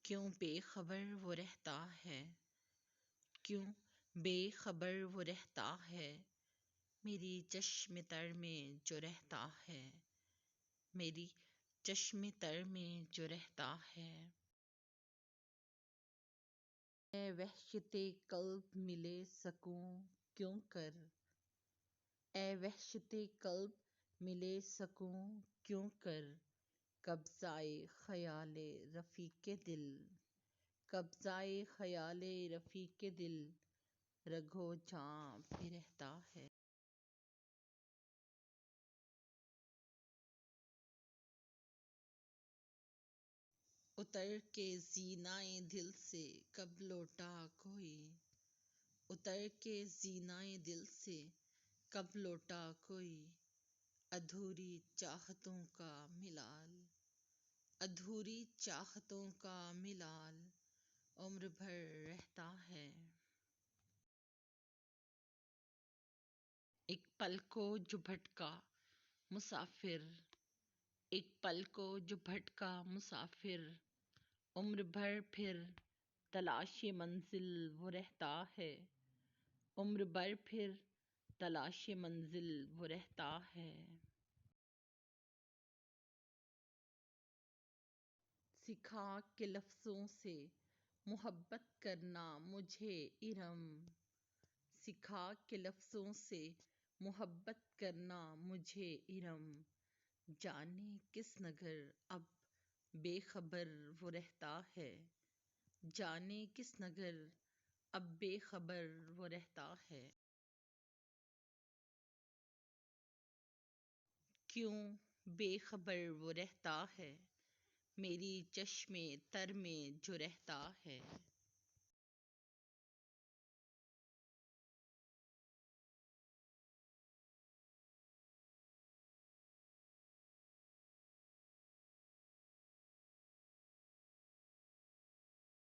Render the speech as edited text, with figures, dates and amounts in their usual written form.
کیوں بے خبر وہ رہتا ہے، کیوں بے خبر وہ رہتا ہے، میری چشم تر میں جو رہتا ہے، میری چشم تر میں جو رہتا ہے۔ اے وحشت قلب ملے سکوں کیوں کر، اے وحشت قلب ملے سکوں کیوں کر، قبضۂ خیال رفیق دل، قبضۂ خیال رفیق دل رگو جاں پہ رہتا ہے۔ اتر کے زینۂ دل سے کب لوٹا کوئی، اتر کے زینۂ دل سے کب لوٹا کوئی، ادھوری چاہتوں کا ملال، ادھوری چاہتوں کا ملال عمر بھر رہتا ہے۔ ایک پل کو جو بھٹکا مسافر، ایک پل کو جو بھٹکا مسافر، عمر بھر پھر تلاش منزل وہ رہتا ہے، عمر بھر پھر تلاش منزل وہ رہتا ہے۔ سکھا کے لفظوں سے محبت کرنا مجھے ارم، سکھا کے لفظوں سے محبت کرنا مجھے ارم، جانے کس نگر اب بے خبر وہ رہتا ہے، جانے کس نگر اب بے خبر وہ رہتا ہے۔ کیوں بے خبر وہ رہتا ہے، میری چشم تر میں جو رہتا ہے۔